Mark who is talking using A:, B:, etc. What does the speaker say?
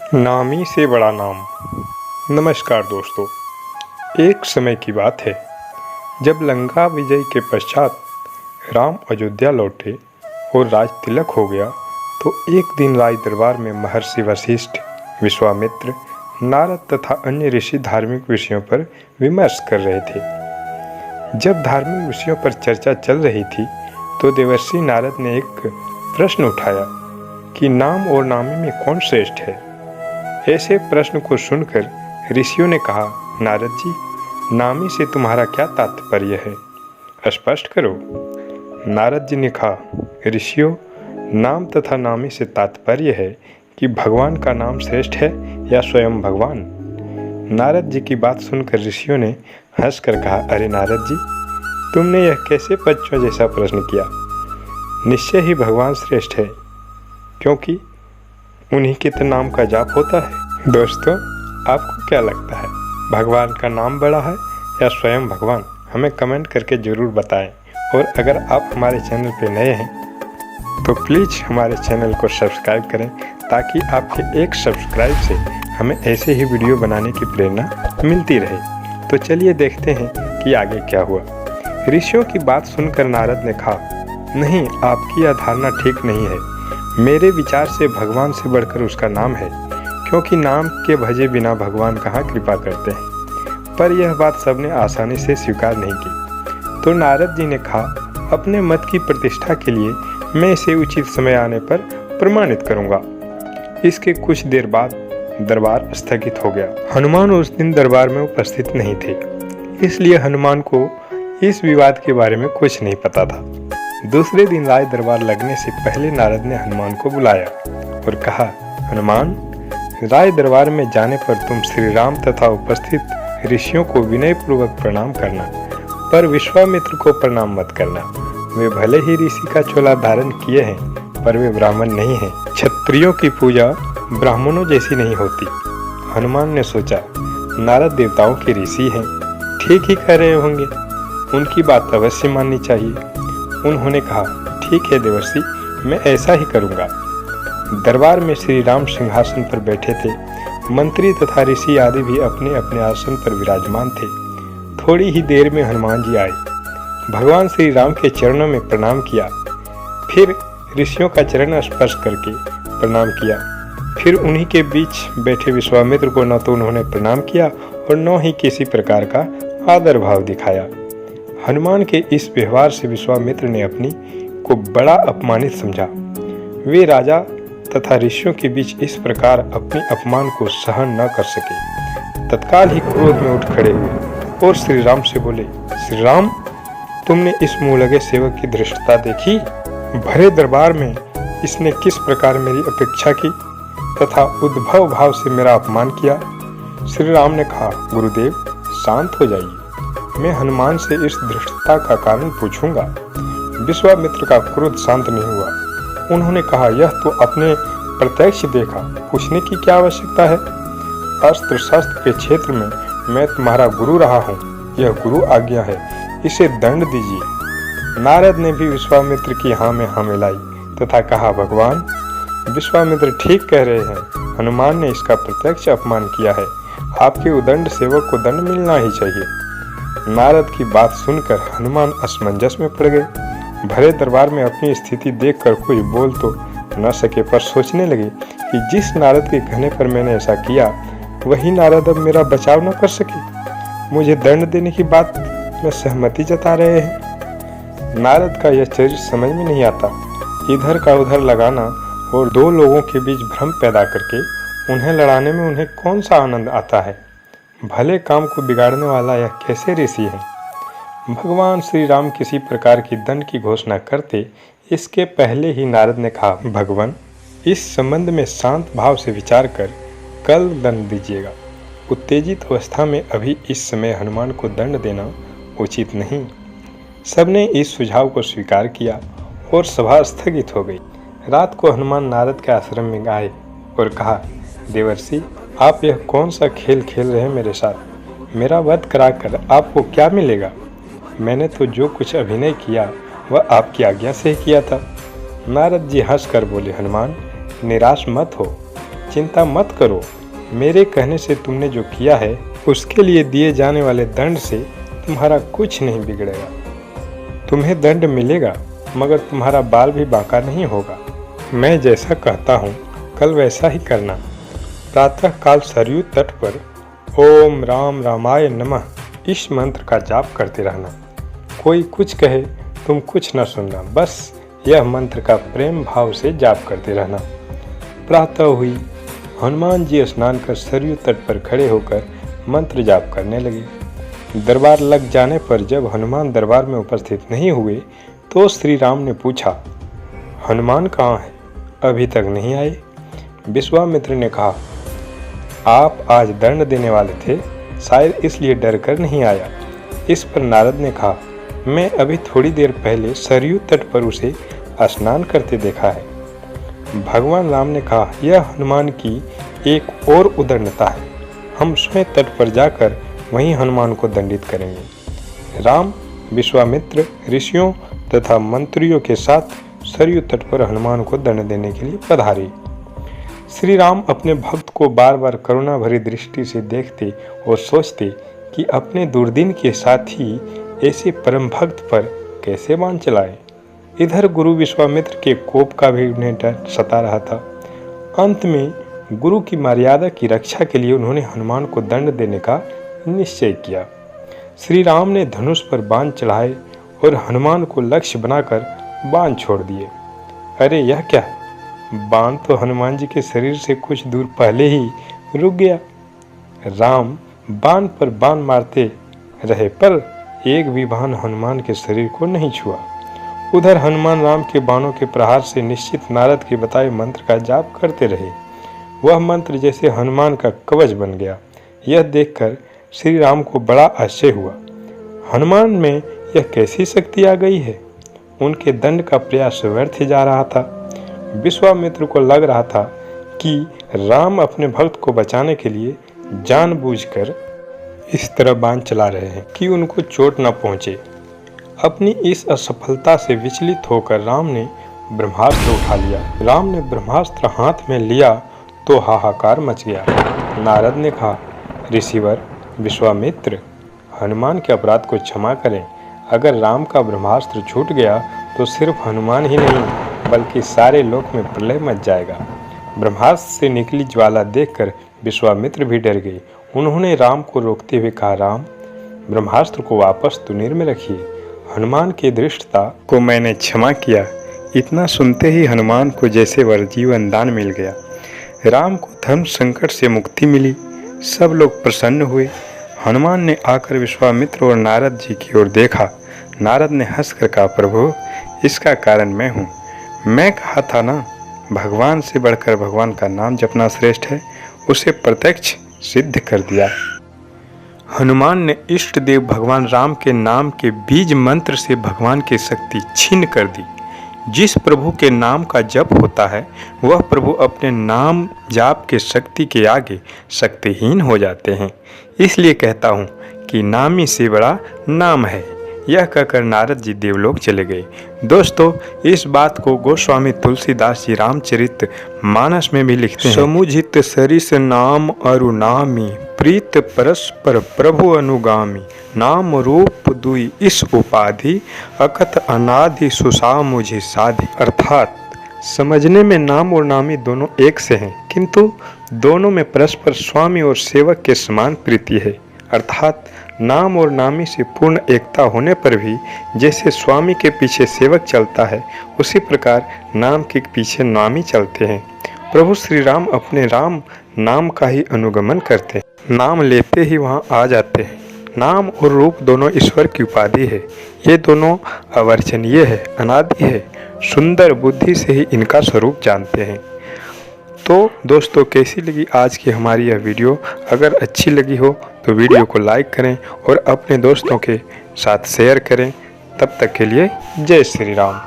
A: नामी से बड़ा नाम। नमस्कार दोस्तों, एक समय की बात है जब लंका विजय के पश्चात राम अयोध्या लौटे और राज तिलक हो गया तो एक दिन राज दरबार में महर्षि वशिष्ठ, विश्वामित्र, नारद तथा अन्य ऋषि धार्मिक विषयों पर विमर्श कर रहे थे। जब धार्मिक विषयों पर चर्चा चल रही थी तो देवर्षि नारद ने एक प्रश्न उठाया कि नाम और नामी में कौन श्रेष्ठ है। ऐसे प्रश्न को सुनकर ऋषियों ने कहा, नारद जी, नामी से तुम्हारा क्या तात्पर्य है, स्पष्ट करो। नारद जी ने कहा, ऋषियों, नाम तथा नामी से तात्पर्य है कि भगवान का नाम श्रेष्ठ है या स्वयं भगवान। नारद जी की बात सुनकर ऋषियों ने हंसकर कहा, अरे नारद जी, तुमने यह कैसे बच्चों जैसा प्रश्न किया। निश्चय ही भगवान श्रेष्ठ है, क्योंकि उन्हीं के तो नाम का जाप होता है। दोस्तों, आपको क्या लगता है, भगवान का नाम बड़ा है या स्वयं भगवान? हमें कमेंट करके ज़रूर बताएं। और अगर आप हमारे चैनल पे नए हैं तो प्लीज़ हमारे चैनल को सब्सक्राइब करें, ताकि आपके एक सब्सक्राइब से हमें ऐसे ही वीडियो बनाने की प्रेरणा मिलती रहे। तो चलिए देखते हैं कि आगे क्या हुआ। ऋषियों की बात सुनकर नारद ने कहा, नहीं, आपकी यह धारणा ठीक नहीं है। मेरे विचार से भगवान से बढ़कर उसका नाम है, क्योंकि नाम के भजे बिना भगवान कहाँ कृपा करते हैं। पर यह बात सबने आसानी से स्वीकार नहीं की। तो नारद जी ने कहा, अपने मत की प्रतिष्ठा के लिए मैं इसे उचित समय आने पर प्रमाणित करूंगा। इसके कुछ देर बाद दरबार स्थगित हो गया। हनुमान उस दिन दरबार में उपस्थित नहीं थे, इसलिए हनुमान को इस विवाद के बारे में कुछ नहीं पता था। दूसरे दिन राज दरबार लगने से पहले नारद ने हनुमान को बुलाया और कहा, हनुमान, राज दरबार में जाने पर तुम श्री राम तथा उपस्थित ऋषियों को विनय पूर्वक प्रणाम करना, पर विश्वामित्र को प्रणाम मत करना। वे भले ही ऋषि का चोला धारण किए हैं, पर वे ब्राह्मण नहीं हैं। क्षत्रियों की पूजा ब्राह्मणों जैसी नहीं होती। हनुमान ने सोचा, नारद देवताओं के ऋषि हैं, ठीक ही कह रहे होंगे, उनकी बात अवश्य माननी चाहिए। उन्होंने कहा, ठीक है देवर्षि, मैं ऐसा ही करूंगा। दरबार में श्री राम सिंहासन पर बैठे थे। मंत्री तथा ऋषि आदि भी अपने अपने आसन पर विराजमान थे। थोड़ी ही देर में हनुमान जी आए। भगवान श्री राम के चरणों में प्रणाम किया, फिर ऋषियों का चरण स्पर्श करके प्रणाम किया। फिर उन्हीं के बीच बैठे विश्वामित्र को न तो उन्होंने प्रणाम किया और न ही किसी प्रकार का आदर भाव दिखाया। हनुमान के इस व्यवहार से विश्वामित्र ने अपनी को बड़ा अपमानित समझा। वे राजा तथा ऋषियों के बीच इस प्रकार अपने अपमान को सहन न कर सके। तत्काल ही क्रोध में उठ खड़े हुए और श्री राम से बोले, श्री राम, तुमने इस मुँह लगे सेवक की धृष्टता देखी? भरे दरबार में इसने किस प्रकार मेरी अपेक्षा की तथा उद्भव भाव से मेरा अपमान किया। श्री राम ने कहा, गुरुदेव, शांत हो जाइए, मैं हनुमान से इस धृष्टता का कारण पूछूंगा। विश्वामित्र का क्रोध शांत नहीं हुआ। उन्होंने कहा, यह तो अपने प्रत्यक्ष देखा, पूछने की क्या आवश्यकता है। अस्त्र शस्त्र के क्षेत्र में मैं तुम्हारा गुरु रहा हूँ, यह गुरु आज्ञा है, इसे दंड दीजिए। नारद ने भी विश्वामित्र की हाँ में हाँ मिलाई तथा कहा, भगवान, विश्वामित्र ठीक कह रहे हैं, हनुमान ने इसका प्रत्यक्ष अपमान किया है, आपके उदंड सेवक को दंड मिलना ही चाहिए। नारद की बात सुनकर हनुमान असमंजस में पड़ गए। भरे दरबार में अपनी स्थिति देखकर कोई बोल तो न सके, पर सोचने लगे कि जिस नारद के कहने पर मैंने ऐसा किया, वही नारद अब मेरा बचाव न कर सके। मुझे दंड देने की बात में सहमति जता रहे हैं। नारद का यह चरित्र समझ में नहीं आता। इधर का उधर लगाना और दो लोगों के बीच भ्रम पैदा करके उन्हें लड़ाने में उन्हें कौन सा आनंद आता है। भले काम को बिगाड़ने वाला यह कैसे ऋषि है। भगवान श्री राम किसी प्रकार की दंड की घोषणा करते इसके पहले ही नारद ने कहा, भगवान, इस संबंध में शांत भाव से विचार कर कल दंड दीजिएगा। उत्तेजित अवस्था में अभी इस समय हनुमान को दंड देना उचित नहीं। सबने इस सुझाव को स्वीकार किया और सभा स्थगित हो गई। रात को हनुमान नारद के आश्रम में आए और कहा, देवर्षि, आप यह कौन सा खेल खेल रहे हैं मेरे साथ? मेरा वध कराकर आपको क्या मिलेगा? मैंने तो जो कुछ अभिनय किया वह आपकी आज्ञा से ही किया था। नारद जी हंसकर बोले, हनुमान, निराश मत हो, चिंता मत करो, मेरे कहने से तुमने जो किया है उसके लिए दिए जाने वाले दंड से तुम्हारा कुछ नहीं बिगड़ेगा। तुम्हें दंड मिलेगा मगर तुम्हारा बाल भी बांका नहीं होगा। मैं जैसा कहता हूँ कल वैसा ही करना। प्रातः काल सरयू तट पर ओम राम रामाय नमः इस मंत्र का जाप करते रहना। कोई कुछ कहे तुम कुछ न सुनना, बस यह मंत्र का प्रेम भाव से जाप करते रहना। प्रातः हुई, हनुमान जी स्नान कर सरयू तट पर खड़े होकर मंत्र जाप करने लगे। दरबार लग जाने पर जब हनुमान दरबार में उपस्थित नहीं हुए तो श्री राम ने पूछा, हनुमान कहाँ है, अभी तक नहीं आए? विश्वामित्र ने कहा, आप आज दंड देने वाले थे, शायद इसलिए डर कर नहीं आया। इस पर नारद ने कहा, मैं अभी थोड़ी देर पहले सरयू तट पर उसे स्नान करते देखा है। भगवान राम ने कहा, यह हनुमान की एक और उदंडता है, हम स्वयं तट पर जाकर वहीं हनुमान को दंडित करेंगे। राम विश्वामित्र ऋषियों तथा मंत्रियों के साथ सरयू तट पर हनुमान को दंड देने के लिए पधारे। श्री राम अपने भक्त को बार बार करुणा भरी दृष्टि से देखते और सोचते कि अपने दुर्दिन के साथी ऐसे परम भक्त पर कैसे बाण चलाए। इधर गुरु विश्वामित्र के कोप का भी उन्हें डर सता रहा था। अंत में गुरु की मर्यादा की रक्षा के लिए उन्होंने हनुमान को दंड देने का निश्चय किया। श्री राम ने धनुष पर बाण चढ़ाए और हनुमान को लक्ष्य बनाकर बाण छोड़ दिए। अरे यह क्या, बाण तो हनुमान जी के शरीर से कुछ दूर पहले ही रुक गया। राम बाण पर बाण मारते रहे पर एक भी बाण हनुमान के शरीर को नहीं छुआ। उधर हनुमान राम के बाणों के प्रहार से निश्चित नारद के बताए मंत्र का जाप करते रहे। वह मंत्र जैसे हनुमान का कवच बन गया। यह देखकर श्री राम को बड़ा आश्चर्य हुआ। हनुमान में यह कैसी शक्ति आ गई है? उनके दंड का प्रयास व्यर्थ जा रहा था। विश्वामित्र को लग रहा था कि राम अपने भक्त को बचाने के लिए जानबूझकर इस तरह बाण चला रहे हैं कि उनको चोट न पहुंचे। अपनी इस असफलता से विचलित होकर राम ने ब्रह्मास्त्र उठा लिया। राम ने ब्रह्मास्त्र हाथ में लिया तो हाहाकार मच गया। नारद ने कहा, ऋषिवर विश्वामित्र, हनुमान के अपराध को क्षमा करें। अगर राम का ब्रह्मास्त्र छूट गया तो सिर्फ हनुमान ही नहीं बल्कि सारे लोक में प्रलय मच जाएगा। ब्रह्मास्त्र से निकली ज्वाला देखकर विश्वामित्र भी डर गए। उन्होंने राम को रोकते हुए कहा, राम, ब्रह्मास्त्र को वापस तुनीर में रखिए। हनुमान की दृष्टता को मैंने क्षमा किया। इतना सुनते ही हनुमान को जैसे वरजीवन दान मिल गया। राम को धर्म संकट से मुक्ति मिली। सब लोग प्रसन्न हुए। हनुमान ने आकर विश्वामित्र और नारद जी की ओर देखा। नारद ने हंसकर कहा, प्रभु, इसका कारण मैं हूँ। मैं कहा था ना, भगवान से बढ़कर भगवान का नाम जपना श्रेष्ठ है। उसे प्रत्यक्ष सिद्ध कर दिया। हनुमान ने इष्ट देव भगवान राम के नाम के बीज मंत्र से भगवान की शक्ति छीन कर दी। जिस प्रभु के नाम का जप होता है वह प्रभु अपने नाम जाप के शक्ति के आगे शक्तिहीन हो जाते हैं। इसलिए कहता हूँ कि नामी से बड़ा नाम है। यह कहकर नारद जी देवलोक चले गए। दोस्तों, इस बात को गोस्वामी तुलसीदास जी रामचरित मानस में भी लिखते हैं। समुझित सरिस नाम अरुनामी, प्रीत परस्पर प्रभु अनुगामी, नाम रूप दुई इस उपाधि, अकथ अनादि सुसा मुझे साधि। अर्थात समझने में नाम और नामी दोनों एक से हैं, किंतु दोनों में परस्पर स्वामी और सेवक के समान प्रीति है। अर्थात नाम और नामी से पूर्ण एकता होने पर भी जैसे स्वामी के पीछे सेवक चलता है, उसी प्रकार नाम के पीछे नामी चलते हैं। प्रभु श्री राम अपने राम नाम का ही अनुगमन करते हैं। नाम लेते ही वहाँ आ जाते हैं। नाम और रूप दोनों ईश्वर की उपाधि है। ये दोनों अवर्चनीय है, अनादि है। सुंदर बुद्धि से ही इनका स्वरूप जानते हैं। तो दोस्तों, कैसी लगी आज की हमारी यह वीडियो? अगर अच्छी लगी हो तो वीडियो को लाइक करें और अपने दोस्तों के साथ शेयर करें। तब तक के लिए जय श्री राम।